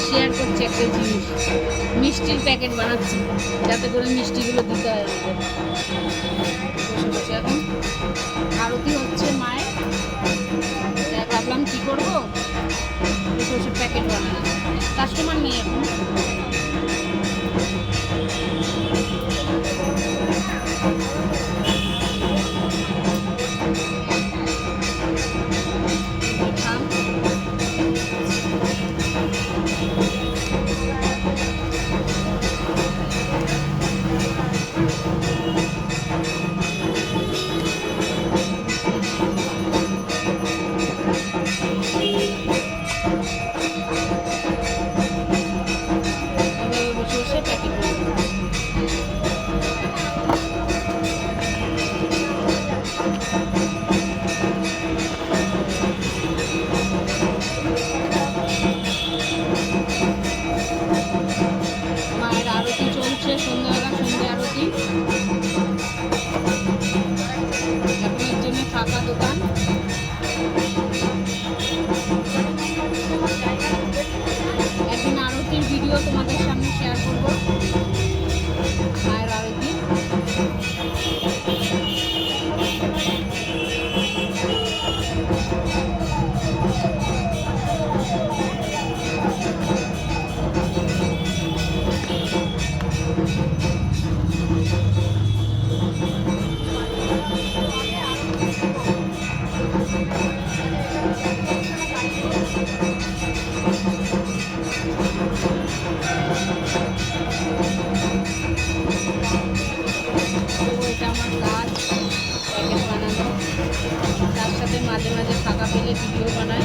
Share করছি একটা জিনিস, মিষ্টির প্যাকেট বানাচ্ছি যাতে করে মিষ্টিগুলো দিতে হয় আমাদের। বসে বসে এখন আরতি হচ্ছে মায়ের, তাই ভাবলাম কী করবো, বসে বসে প্যাকেট বানালাম। কাস্টমার নেই এখন। ফাঁকা দোকান, একদিন আরতির ভিডিও তোমাদের সামনে শেয়ার করবো, মায়ের আরতি। তার সাথে মাঝে মাঝে ফাঁকা পেলে ভিডিও বানাই,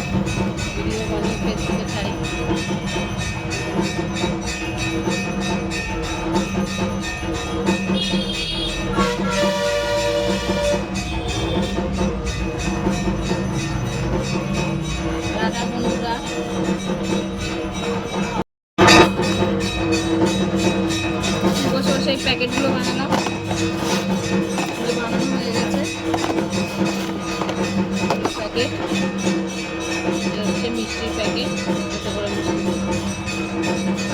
ভিডিও বানিয়ে ফেসবুকে ছাড়ি। রাধা বন্ধুরা বসে বসে এই প্যাকেটগুলো বানালাম, বানানো হয়ে গেছে প্যাকেট। হচ্ছে মিষ্টির প্যাকেট, এতে করে মিষ্টি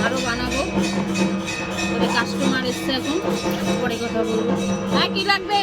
আরও বানাবো। পরে কাস্টমার এসছে, এখন পরে কথা বলবো। হ্যাঁ, কি লাগবে?